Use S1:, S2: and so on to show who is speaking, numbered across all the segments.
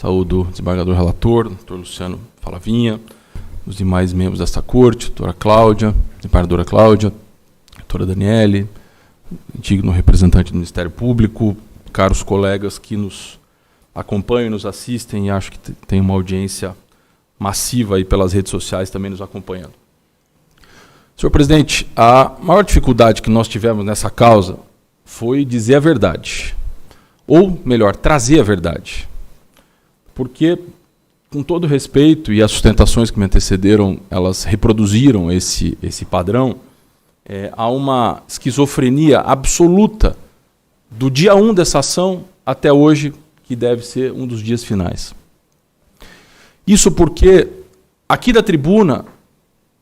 S1: Saúdo o desembargador relator, doutor Luciano Falavinha, os demais membros desta corte, doutora Cláudia, desembargadora Cláudia, doutora Daniele, digno representante do Ministério Público, caros colegas que nos acompanham e nos assistem, e acho que tem uma audiência massiva aí pelas redes sociais também nos acompanhando. Senhor presidente, a maior dificuldade que nós tivemos nessa causa foi dizer a verdade. Ou, melhor, trazer a verdade. Porque, com todo respeito, e as sustentações que me antecederam, elas reproduziram esse padrão, há uma esquizofrenia absoluta do dia 1 dessa ação até hoje, que deve ser um dos dias finais. Isso porque, aqui da tribuna,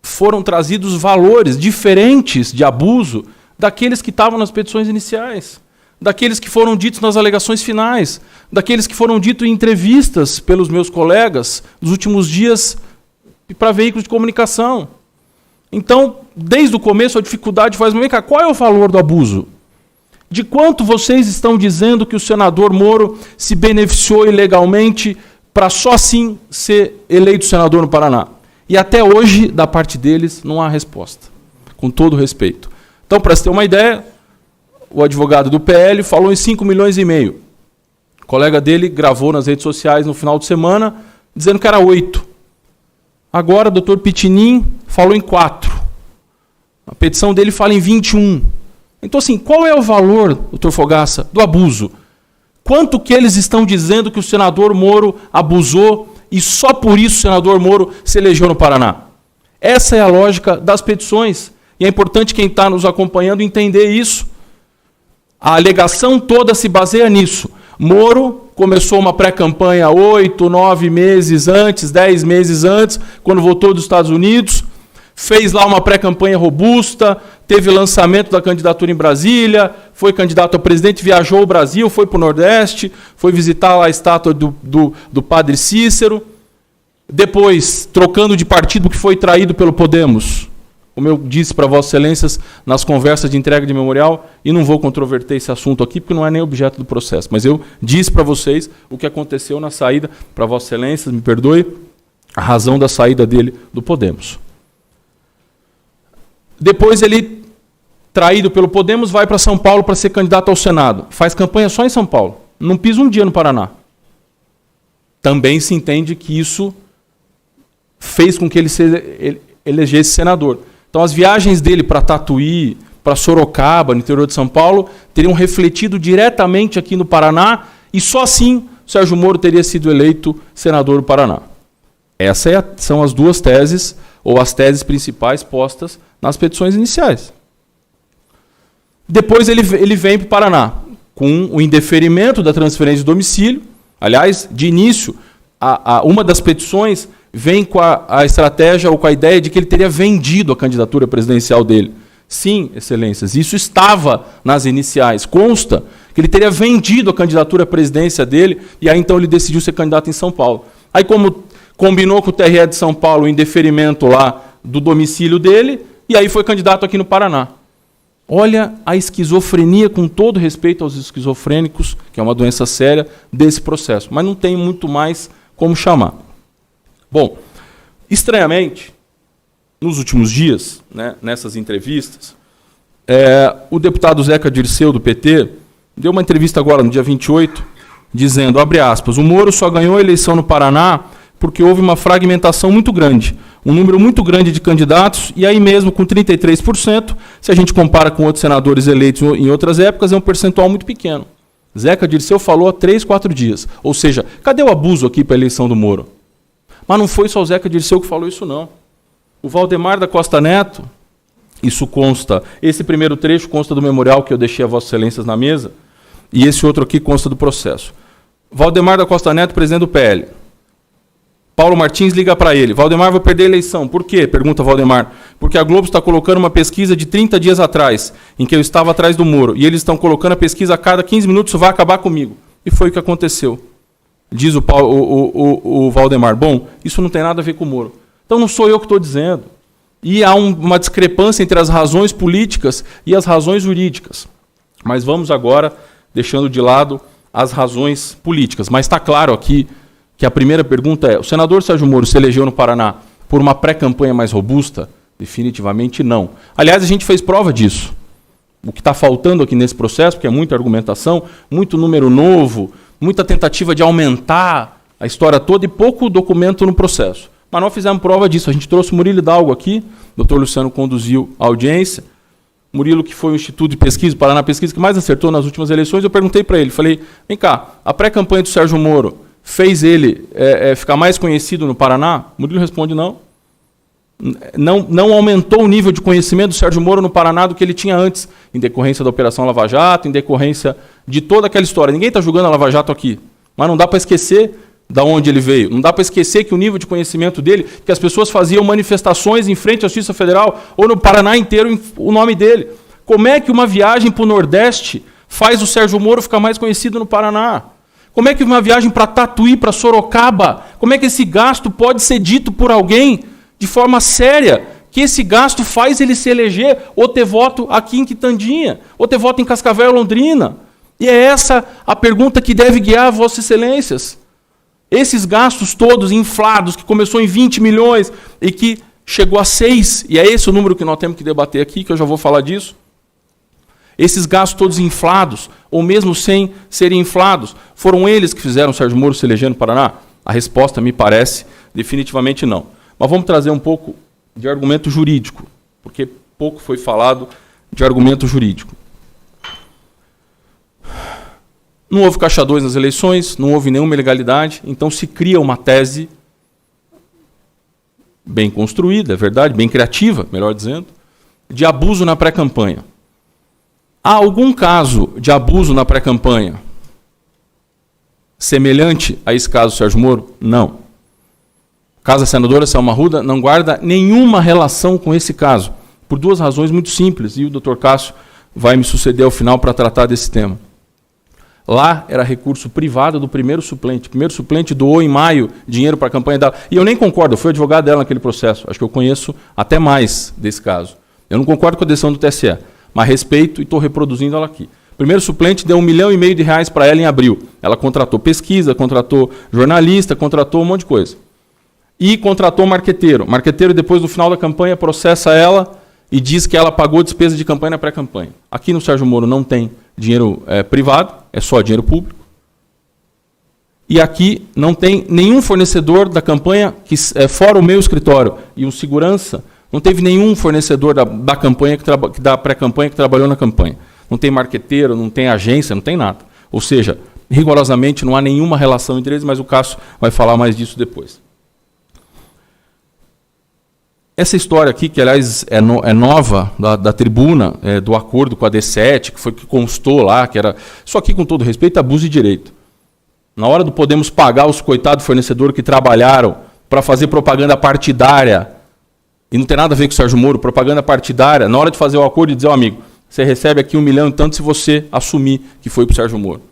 S1: foram trazidos valores diferentes de abuso daqueles que estavam nas petições iniciais, daqueles que foram ditos nas alegações finais, daqueles que foram ditos em entrevistas pelos meus colegas nos últimos dias para veículos de comunicação. Então, desde o começo, a dificuldade faz... Vem cá, qual é o valor do abuso? De quanto vocês estão dizendo que o senador Moro se beneficiou ilegalmente para só assim ser eleito senador no Paraná? E até hoje, da parte deles, não há resposta, com todo respeito. Então, para você ter uma ideia, o advogado do PL falou em 5,5 milhões. O colega dele gravou nas redes sociais no final de semana, dizendo que era 8. Agora, o doutor Pitinin falou em 4. A petição dele fala em 21. Então, assim, qual é o valor, doutor Fogaça, do abuso? Quanto que eles estão dizendo que o senador Moro abusou e só por isso o senador Moro se elegeu no Paraná? Essa é a lógica das petições. E é importante quem está nos acompanhando entender isso. A alegação toda se baseia nisso. Moro começou uma pré-campanha 8, 9 meses antes, 10 meses antes, quando voltou dos Estados Unidos, fez lá uma pré-campanha robusta, teve lançamento da candidatura em Brasília, foi candidato a presidente, viajou o Brasil, foi para o Nordeste, foi visitar lá a estátua do padre Cícero, depois, trocando de partido, que foi traído pelo Podemos, como eu disse para Vossas Excelências nas conversas de entrega de memorial, e não vou controverter esse assunto aqui, porque não é nem objeto do processo, mas eu disse para vocês o que aconteceu na saída, para Vossas Excelências, me perdoe, a razão da saída dele do Podemos. Depois ele, traído pelo Podemos, vai para São Paulo para ser candidato ao Senado. Faz campanha só em São Paulo. Não pisa um dia no Paraná. Também se entende que isso fez com que ele se elegesse senador. Então, as viagens dele para Tatuí, para Sorocaba, no interior de São Paulo, teriam refletido diretamente aqui no Paraná, e só assim o Sérgio Moro teria sido eleito senador do Paraná. Essas são as duas teses, ou as teses principais postas nas petições iniciais. Depois ele vem para o Paraná, com o indeferimento da transferência de domicílio. Aliás, de início, uma das petições vem com a estratégia ou com a ideia de que ele teria vendido a candidatura presidencial dele. Sim, Excelências, isso estava nas iniciais. Consta que ele teria vendido a candidatura à presidência dele, e aí então ele decidiu ser candidato em São Paulo. Aí, como combinou com o TRE de São Paulo o indeferimento lá do domicílio dele, e aí foi candidato aqui no Paraná. Olha a esquizofrenia, com todo respeito aos esquizofrênicos, que é uma doença séria, desse processo. Mas não tem muito mais como chamar. Bom, estranhamente, nos últimos dias, né, nessas entrevistas, o deputado Zeca Dirceu, do PT, deu uma entrevista agora, no dia 28, dizendo, abre aspas, o Moro só ganhou a eleição no Paraná porque houve uma fragmentação muito grande, um número muito grande de candidatos, e aí mesmo com 33%, se a gente compara com outros senadores eleitos em outras épocas, é um percentual muito pequeno. Zeca Dirceu falou há 3, 4 dias. Ou seja, cadê o abuso aqui para a eleição do Moro? Mas não foi só o Zeca Dirceu que falou isso, não. O Valdemar da Costa Neto, isso consta, esse primeiro trecho consta do memorial que eu deixei a Vossas Excelências na mesa, e esse outro aqui consta do processo. Valdemar da Costa Neto, presidente do PL. Paulo Martins liga para ele. Valdemar vai perder a eleição. Por quê? Pergunta Valdemar. Porque a Globo está colocando uma pesquisa de 30 dias atrás, em que eu estava atrás do Moro, e eles estão colocando a pesquisa a cada 15 minutos, isso vai acabar comigo. E foi o que aconteceu. Diz o Valdemar. Bom, isso não tem nada a ver com o Moro. Então não sou eu que estou dizendo. E há uma discrepância entre as razões políticas e as razões jurídicas. Mas vamos agora, deixando de lado as razões políticas. Mas está claro aqui que a primeira pergunta é: o senador Sérgio Moro se elegeu no Paraná por uma pré-campanha mais robusta? Definitivamente não. Aliás, a gente fez prova disso. O que está faltando aqui nesse processo, porque é muita argumentação, muito número novo, muita tentativa de aumentar a história toda e pouco documento no processo. Mas nós fizemos prova disso. A gente trouxe o Murilo Hidalgo aqui, o doutor Luciano conduziu a audiência. Murilo, que foi o Instituto de Pesquisa, Paraná Pesquisa, que mais acertou nas últimas eleições, eu perguntei para ele, falei, vem cá, a pré-campanha do Sérgio Moro fez ele ficar mais conhecido no Paraná? Murilo responde não. Não aumentou o nível de conhecimento do Sérgio Moro no Paraná do que ele tinha antes, em decorrência da Operação Lava Jato, em decorrência de toda aquela história. Ninguém está julgando a Lava Jato aqui, mas não dá para esquecer da onde ele veio. Não dá para esquecer que o nível de conhecimento dele, que as pessoas faziam manifestações em frente à Justiça Federal, ou no Paraná inteiro, o nome dele. Como é que uma viagem para o Nordeste faz o Sérgio Moro ficar mais conhecido no Paraná? Como é que uma viagem para Tatuí, para Sorocaba, como é que esse gasto pode ser dito por alguém de forma séria, que esse gasto faz ele se eleger ou ter voto aqui em Quitandinha, ou ter voto em Cascavel, Londrina? E é essa a pergunta que deve guiar Vossas Excelências. Esses gastos todos inflados, que começou em 20 milhões e que chegou a 6, e é esse o número que nós temos que debater aqui, que eu já vou falar disso. Esses gastos todos inflados, ou mesmo sem serem inflados, foram eles que fizeram o Sérgio Moro se eleger no Paraná? A resposta, me parece, definitivamente não. Mas vamos trazer um pouco de argumento jurídico, porque pouco foi falado de argumento jurídico. Não houve caixa 2 nas eleições, não houve nenhuma ilegalidade, então se cria uma tese bem construída, é verdade, bem criativa, melhor dizendo, de abuso na pré-campanha. Há algum caso de abuso na pré-campanha semelhante a esse caso do Sérgio Moro? Não. O caso da senadora Selma Arruda não guarda nenhuma relação com esse caso, por duas razões muito simples, e o doutor Cássio vai me suceder ao final para tratar desse tema. Lá era recurso privado do primeiro suplente. O primeiro suplente doou em maio dinheiro para a campanha dela. E eu nem concordo, eu fui advogado dela naquele processo. Acho que eu conheço até mais desse caso. Eu não concordo com a decisão do TSE, mas respeito e estou reproduzindo ela aqui. O primeiro suplente deu R$1,5 milhão para ela em abril. Ela contratou pesquisa, contratou jornalista, contratou um monte de coisa. E contratou marqueteiro. Marqueteiro, depois, no final da campanha, processa ela e diz que ela pagou despesa de campanha na pré-campanha. Aqui no Sérgio Moro não tem dinheiro privado, é só dinheiro público. E aqui não tem nenhum fornecedor da campanha, que fora o meu escritório e o segurança, não teve nenhum fornecedor da campanha, da pré-campanha que trabalhou na campanha. Não tem marqueteiro, não tem agência, não tem nada. Ou seja, rigorosamente não há nenhuma relação entre eles, mas o Cássio vai falar mais disso depois. Essa história aqui, que aliás é nova, da tribuna, do acordo com a D7, que constou lá, que era, isso aqui com todo respeito, abuso de direito. Na hora do Podemos pagar os coitados fornecedores que trabalharam para fazer propaganda partidária, e não tem nada a ver com o Sérgio Moro, propaganda partidária, na hora de fazer o acordo e dizer, amigo, você recebe aqui 1 milhão e tanto se você assumir que foi para o Sérgio Moro.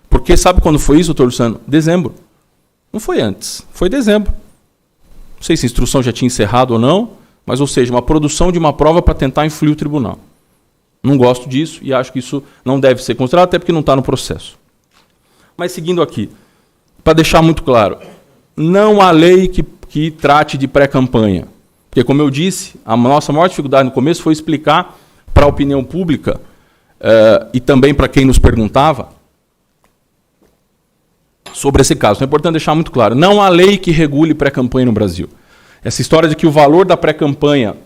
S1: Porque sabe quando foi isso, doutor Luciano? Dezembro. Não foi antes, foi dezembro. Não sei se a instrução já tinha encerrado ou não, mas, ou seja, uma produção de uma prova para tentar influir o tribunal. Não gosto disso e acho que isso não deve ser considerado, até porque não está no processo. Mas seguindo aqui, para deixar muito claro, não há lei que trate de pré-campanha. Porque, como eu disse, a nossa maior dificuldade no começo foi explicar para a opinião pública e também para quem nos perguntava sobre esse caso. Então é importante deixar muito claro, não há lei que regule pré-campanha no Brasil. Essa história de que o valor da pré-campanha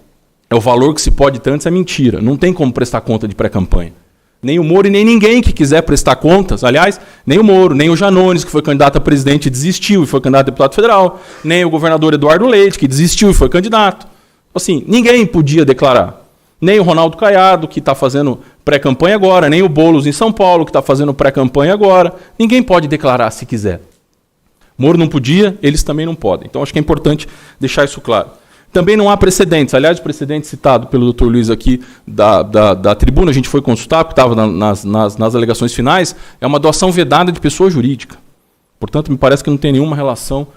S1: é o valor que se pode ter antes é mentira. Não tem como prestar conta de pré-campanha. Nem o Moro e nem ninguém que quiser prestar contas. Aliás, nem o Moro, nem o Janones, que foi candidato a presidente e desistiu e foi candidato a deputado federal. Nem o governador Eduardo Leite, que desistiu e foi candidato. Assim, ninguém podia declarar. Nem o Ronaldo Caiado, que está fazendo pré-campanha agora. Nem o Boulos em São Paulo, que está fazendo pré-campanha agora. Ninguém pode declarar se quiser. Moro não podia, eles também não podem. Então, acho que é importante deixar isso claro. Também não há precedentes. Aliás, o precedente citado pelo Dr. Luiz aqui da tribuna, a gente foi consultar, porque estava nas alegações finais, é uma doação vedada de pessoa jurídica. Portanto, me parece que não tem nenhuma relação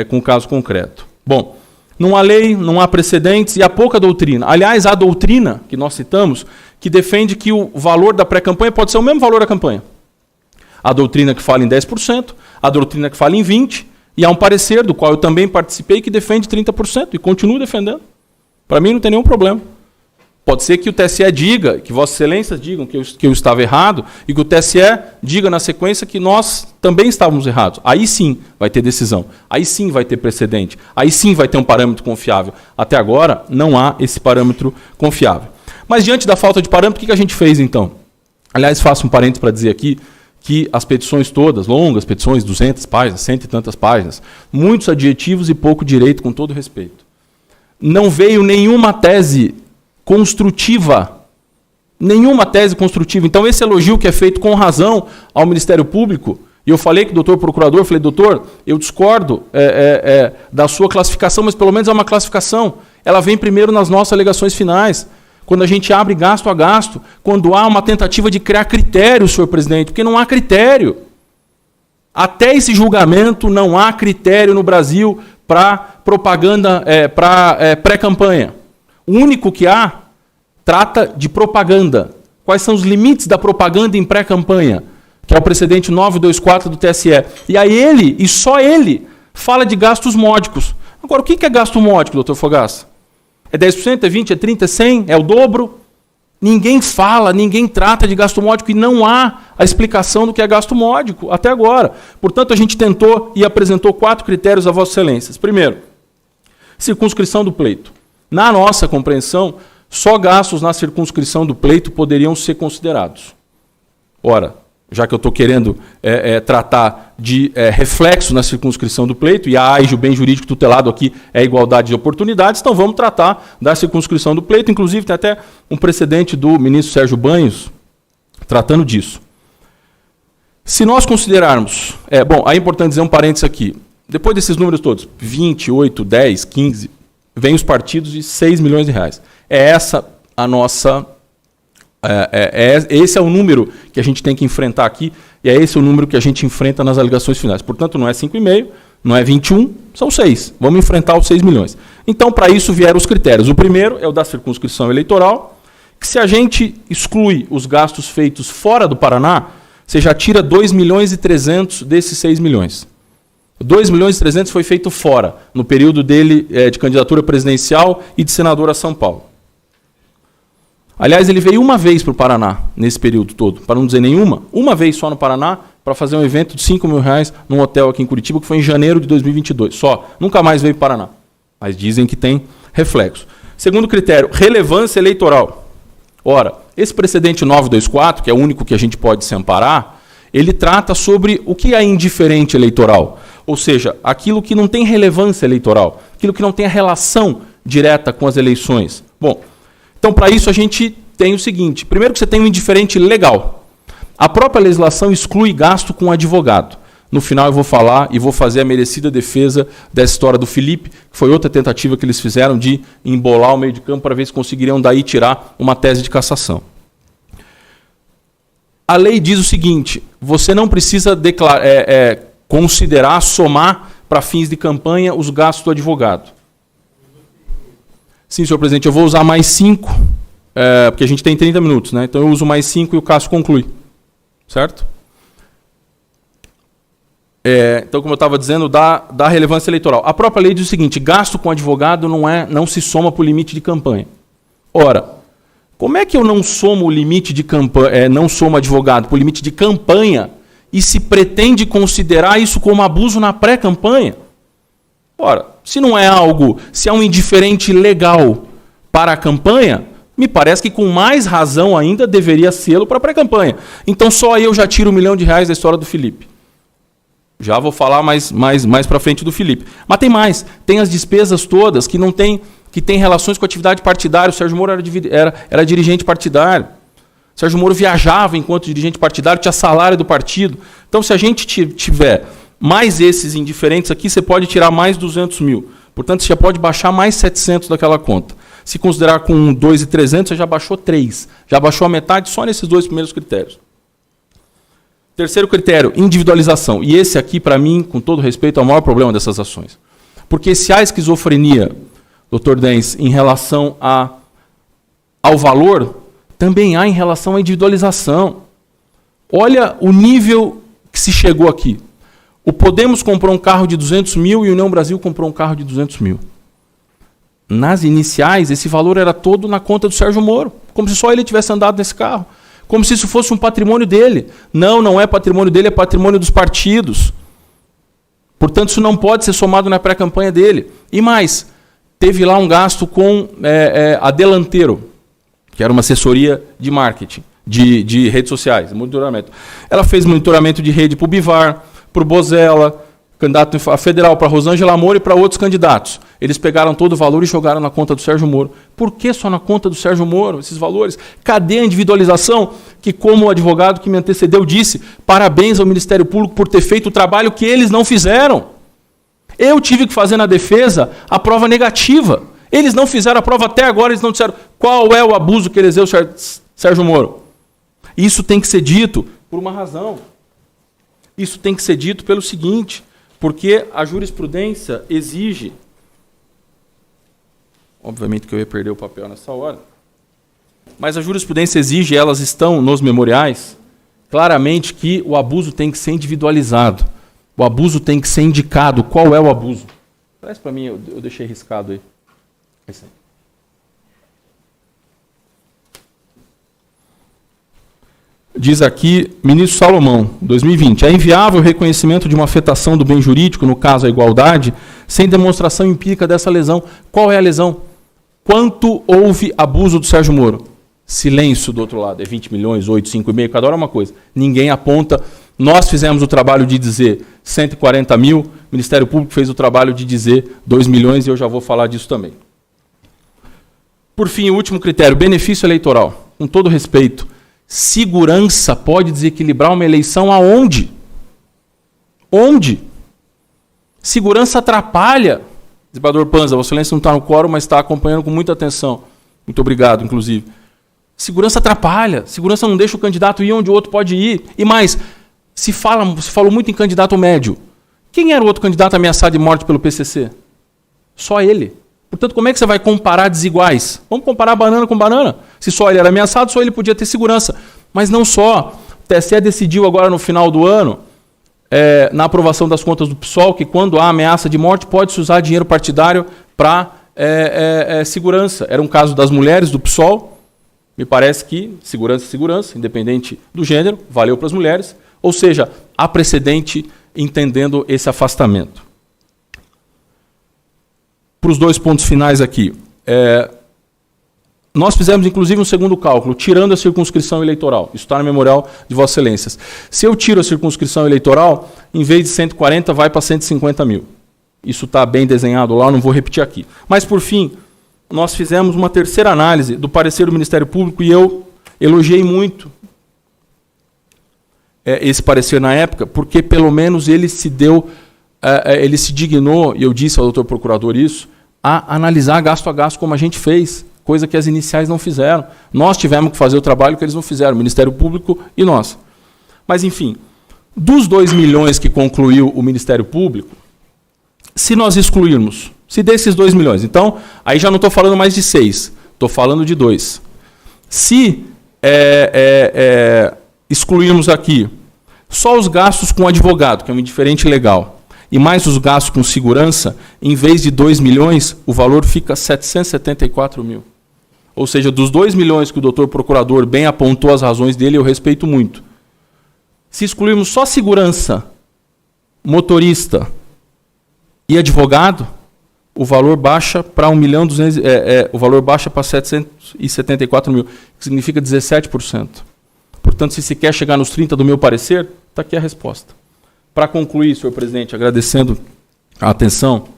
S1: com o caso concreto. Bom, não há lei, não há precedentes e há pouca doutrina. Aliás, há doutrina, que nós citamos, que defende que o valor da pré-campanha pode ser o mesmo valor da campanha. A doutrina que fala em 10%, a doutrina que fala em 20%, e há um parecer do qual eu também participei que defende 30%, e continuo defendendo. Para mim não tem nenhum problema. Pode ser que o TSE diga, que Vossa Excelência digam que eu estava errado, e que o TSE diga na sequência que nós também estávamos errados. Aí sim vai ter decisão, aí sim vai ter precedente, aí sim vai ter um parâmetro confiável. Até agora não há esse parâmetro confiável. Mas diante da falta de parâmetro, o que a gente fez então? Aliás, faço um parênteses para dizer aqui que as petições todas, longas petições, 200 páginas, 100 e tantas páginas, muitos adjetivos e pouco direito, com todo respeito. Não veio nenhuma tese construtiva. Nenhuma tese construtiva. Então, esse elogio que é feito com razão ao Ministério Público, e eu falei com o doutor procurador, falei, doutor, eu discordo da sua classificação, mas pelo menos é uma classificação. Ela vem primeiro nas nossas alegações finais, quando a gente abre gasto a gasto, quando há uma tentativa de criar critério, senhor presidente, porque não há critério. Até esse julgamento não há critério no Brasil para propaganda, para pré-campanha. O único que há trata de propaganda. Quais são os limites da propaganda em pré-campanha? Que é o precedente 924 do TSE. E aí ele, e só ele, fala de gastos módicos. Agora, o que é gasto módico, doutor Fogaça? É 10%, é 20%, é 30%, é 100%, é o dobro? Ninguém fala, ninguém trata de gasto módico e não há a explicação do que é gasto módico até agora. Portanto, a gente tentou e apresentou 4 critérios a Vossa Excelências. Primeiro, circunscrição do pleito. Na nossa compreensão, só gastos na circunscrição do pleito poderiam ser considerados. Ora, já que eu estou querendo tratar de reflexo na circunscrição do pleito, e a AIJE, o bem jurídico tutelado aqui, é a igualdade de oportunidades, então vamos tratar da circunscrição do pleito. Inclusive, tem até um precedente do ministro Sérgio Banhos tratando disso. Se nós considerarmos... bom, é importante dizer um parênteses aqui. Depois desses números todos, 28, 10, 15... vem os partidos de 6 milhões de reais. É essa a nossa... esse é o número que a gente tem que enfrentar aqui, e é esse o número que a gente enfrenta nas alegações finais. Portanto, não é 5,5, não é 21, são 6. Vamos enfrentar os 6 milhões. Então, para isso vieram os critérios. O primeiro é o da circunscrição eleitoral, que se a gente exclui os gastos feitos fora do Paraná, você já tira 2 milhões e 300 desses 6 milhões. 2 milhões e 300 foi feito fora, no período dele de candidatura presidencial e de senador a São Paulo. Aliás, ele veio uma vez para o Paraná, nesse período todo, para não dizer nenhuma, uma vez só no Paraná, para fazer um evento de 5 mil reais num hotel aqui em Curitiba, que foi em janeiro de 2022, só. Nunca mais veio para o Paraná. Mas dizem que tem reflexo. Segundo critério, relevância eleitoral. Ora, esse precedente 924, que é o único que a gente pode se amparar, ele trata sobre o que é indiferente eleitoral. Ou seja, aquilo que não tem relevância eleitoral, aquilo que não tem a relação direta com as eleições. Bom, então para isso a gente tem o seguinte, primeiro que você tem um indiferente legal. A própria legislação exclui gasto com advogado. No final eu vou falar e vou fazer a merecida defesa dessa história do Felipe, que foi outra tentativa que eles fizeram de embolar o meio de campo para ver se conseguiriam daí tirar uma tese de cassação. A lei diz o seguinte, você não precisa considerar, somar para fins de campanha os gastos do advogado. Sim, senhor presidente, eu vou usar mais 5, porque a gente tem 30 minutos, né? Então eu uso mais 5 e o Cássio conclui. Certo? Então, como eu estava dizendo, da relevância eleitoral. A própria lei diz o seguinte, gasto com advogado não se soma para o limite de campanha. Ora, como é que eu não somo o limite de campanha, não somo advogado para o limite de campanha e se pretende considerar isso como abuso na pré-campanha? Ora, se não é algo, se é um indiferente legal para a campanha, me parece que com mais razão ainda deveria sê-lo para a pré-campanha. Então só eu já tiro R$1 milhão da história do Felipe. Já vou falar mais para frente do Felipe. Mas tem mais, tem as despesas todas que não tem, que tem relações com a atividade partidária. O Sérgio Moro era dirigente partidário. O Sérgio Moro viajava enquanto dirigente partidário, tinha salário do partido. Então, se a gente tiver mais esses indiferentes aqui, você pode tirar mais 200 mil. Portanto, você já pode baixar mais 700 daquela conta. Se considerar com 2.300, você já baixou 3. Já baixou a metade só nesses 2 primeiros critérios. Terceiro critério, individualização. E esse aqui, para mim, com todo respeito, é o maior problema dessas ações. Porque se há esquizofrenia, doutor Dens, em relação ao valor, também há em relação à individualização. Olha o nível que se chegou aqui. O Podemos comprou um carro de 200 mil e o União Brasil comprou um carro de 200 mil. Nas iniciais, esse valor era todo na conta do Sérgio Moro, como se só ele tivesse andado nesse carro, como se isso fosse um patrimônio dele. Não, não é patrimônio dele, é patrimônio dos partidos. Portanto, isso não pode ser somado na pré-campanha dele. E mais, teve lá um gasto com a Delanteiro, que era uma assessoria de marketing, de redes sociais, monitoramento. Ela fez monitoramento de rede para o Bivar, para o Bozella, candidato a federal, para a Rosângela Amor e para outros candidatos. Eles pegaram todo o valor e jogaram na conta do Sérgio Moro. Por que só na conta do Sérgio Moro, esses valores? Cadê a individualização? Que, como o advogado que me antecedeu disse, parabéns ao Ministério Público por ter feito o trabalho que eles não fizeram. Eu tive que fazer na defesa a prova negativa. Eles não fizeram a prova até agora, eles não disseram qual é o abuso que elegeu o Sérgio Moro. Isso tem que ser dito por uma razão. Isso tem que ser dito pelo seguinte, porque a jurisprudência exige, obviamente que eu ia perder o papel nessa hora, mas a jurisprudência exige, elas estão nos memoriais, claramente que o abuso tem que ser individualizado. O abuso tem que ser indicado. Qual é o abuso? Traz para mim, eu deixei riscado aí. Esse aí. Diz aqui, ministro Salomão, 2020, é inviável o reconhecimento de uma afetação do bem jurídico, no caso a igualdade, sem demonstração empírica dessa lesão. Qual é a lesão? Quanto houve abuso do Sérgio Moro? Silêncio do outro lado, é 20 milhões, 8, 5,5, cada hora é uma coisa. Ninguém aponta. Nós fizemos o trabalho de dizer 140 mil, o Ministério Público fez o trabalho de dizer 2 milhões, e eu já vou falar disso também. Por fim, o último critério, benefício eleitoral. Com todo respeito, segurança pode desequilibrar uma eleição aonde? Onde? Segurança atrapalha. Desembargador Panza, Vossa Excelência não está no quórum, mas está acompanhando com muita atenção. Muito obrigado, inclusive. Segurança atrapalha. Segurança não deixa o candidato ir onde o outro pode ir. E mais, se falou muito em candidato médio. Quem era o outro candidato ameaçado de morte pelo PCC? Só ele. Portanto, como é que você vai comparar desiguais? Vamos comparar banana com banana. Se só ele era ameaçado, só ele podia ter segurança. Mas não só. O TSE decidiu agora no final do ano, na aprovação das contas do PSOL, que quando há ameaça de morte, pode-se usar dinheiro partidário para segurança. Era um caso das mulheres do PSOL. Me parece que segurança é segurança, independente do gênero, valeu para as mulheres. Ou seja, há precedente entendendo esse afastamento. Para os 2 pontos finais aqui. Nós fizemos, inclusive, um segundo cálculo, tirando a circunscrição eleitoral. Isso está no memorial de Vossas Excelências. Se eu tiro a circunscrição eleitoral, em vez de 140, vai para 150 mil. Isso está bem desenhado lá, não vou repetir aqui. Mas, por fim, nós fizemos uma terceira análise do parecer do Ministério Público e eu elogiei muito esse parecer na época, porque, pelo menos, ele se dignou, e eu disse ao doutor procurador isso, a analisar gasto a gasto como a gente fez, coisa que as iniciais não fizeram. Nós tivemos que fazer o trabalho que eles não fizeram, o Ministério Público e nós. Mas, enfim, dos 2 milhões que concluiu o Ministério Público, se nós excluirmos, se desses 2 milhões, então, aí já não estou falando mais de 6, estou falando de 2. Se excluirmos aqui só os gastos com advogado, que é um indiferente legal, e mais os gastos com segurança, em vez de 2 milhões, o valor fica 774 mil. Ou seja, dos 2 milhões que o doutor procurador bem apontou as razões dele, eu respeito muito. Se excluirmos só segurança, motorista e advogado, o valor baixa para 1.200.000, o valor baixa para 774 mil, que significa 17%. Portanto, se quer chegar nos 30 do meu parecer, está aqui a resposta. Para concluir, senhor presidente, agradecendo a atenção,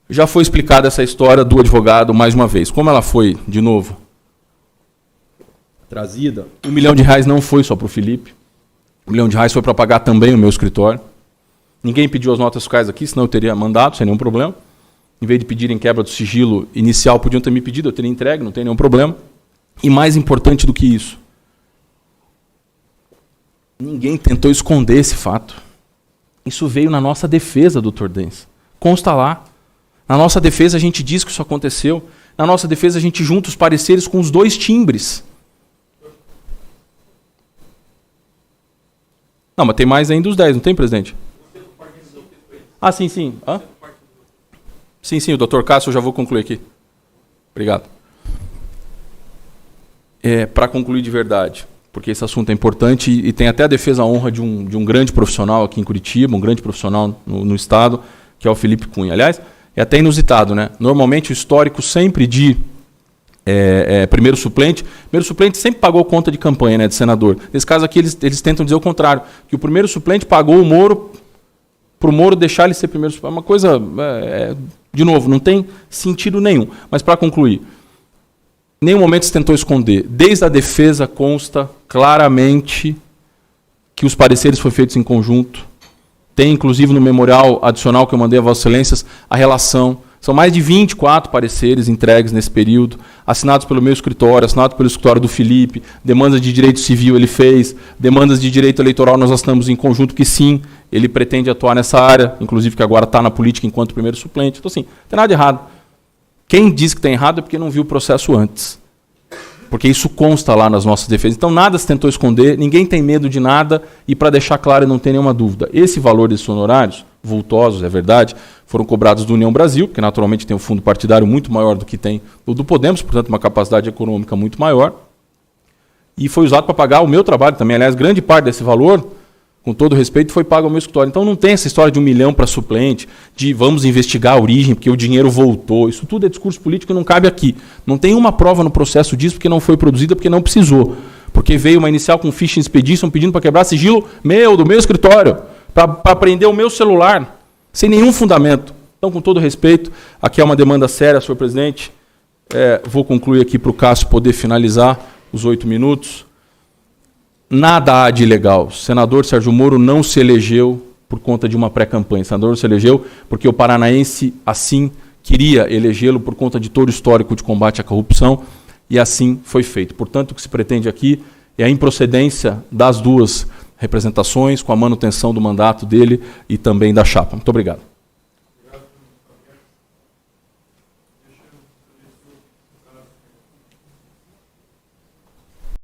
S1: já foi explicada essa história do advogado mais uma vez. Como ela foi, de novo, trazida, R$1 milhão não foi só para o Felipe. R$1 milhão foi para pagar também o meu escritório. Ninguém pediu as notas fiscais aqui, senão eu teria mandado, sem nenhum problema. Em vez de pedirem quebra do sigilo inicial, podiam ter me pedido, eu teria entregue, não tem nenhum problema. E mais importante do que isso, ninguém tentou esconder esse fato. Isso veio na nossa defesa, doutor Dens. Consta lá. Na nossa defesa a gente diz que isso aconteceu. Na nossa defesa a gente junta os pareceres com os 2 timbres. Não, mas tem mais ainda os 10, não tem, presidente? Ah, sim, sim. Hã? Sim, o doutor Cássio, eu já vou concluir aqui. Obrigado. Para concluir de verdade, porque esse assunto é importante e tem até a defesa à honra de um grande profissional aqui em Curitiba, um grande profissional no Estado, que é o Felipe Cunha. Aliás, é até inusitado, né? Normalmente o histórico sempre de primeiro suplente sempre pagou conta de campanha, né, de senador. Nesse caso aqui eles tentam dizer o contrário, que o primeiro suplente pagou o Moro para o Moro deixar ele ser primeiro suplente. É uma coisa, de novo, não tem sentido nenhum. Mas para concluir, em nenhum momento se tentou esconder. Desde a defesa consta claramente que os pareceres foram feitos em conjunto. Tem, inclusive, no memorial adicional que eu mandei a Vossas Excelências, a relação. São mais de 24 pareceres entregues nesse período, assinados pelo meu escritório, assinados pelo escritório do Felipe, demandas de direito civil ele fez, demandas de direito eleitoral nós assinamos em conjunto que sim, ele pretende atuar nessa área, inclusive que agora está na política enquanto primeiro suplente. Então, assim, não tem nada de errado. Quem diz que está errado é porque não viu o processo antes. Porque isso consta lá nas nossas defesas. Então, nada se tentou esconder, ninguém tem medo de nada, e para deixar claro, não tem nenhuma dúvida, esse valor desses honorários, vultosos, é verdade, foram cobrados do União Brasil, porque naturalmente tem um fundo partidário muito maior do que tem o do Podemos, portanto, uma capacidade econômica muito maior, e foi usado para pagar o meu trabalho também. Aliás, grande parte desse valor, com todo respeito, foi pago ao meu escritório. Então não tem essa história de 1 milhão para suplente, de vamos investigar a origem, porque o dinheiro voltou. Isso tudo é discurso político e não cabe aqui. Não tem uma prova no processo disso, porque não foi produzida, porque não precisou. Porque veio uma inicial com phishing expedition pedindo para quebrar sigilo do meu escritório, para prender o meu celular, sem nenhum fundamento. Então, com todo respeito, aqui é uma demanda séria, senhor presidente. Vou concluir aqui para o Cássio poder finalizar os 8 minutos. Nada há de ilegal. O senador Sérgio Moro não se elegeu por conta de uma pré-campanha. O senador se elegeu porque o paranaense, assim, queria elegê-lo por conta de todo o histórico de combate à corrupção, e assim foi feito. Portanto, o que se pretende aqui é a improcedência das duas representações, com a manutenção do mandato dele e também da chapa. Muito obrigado.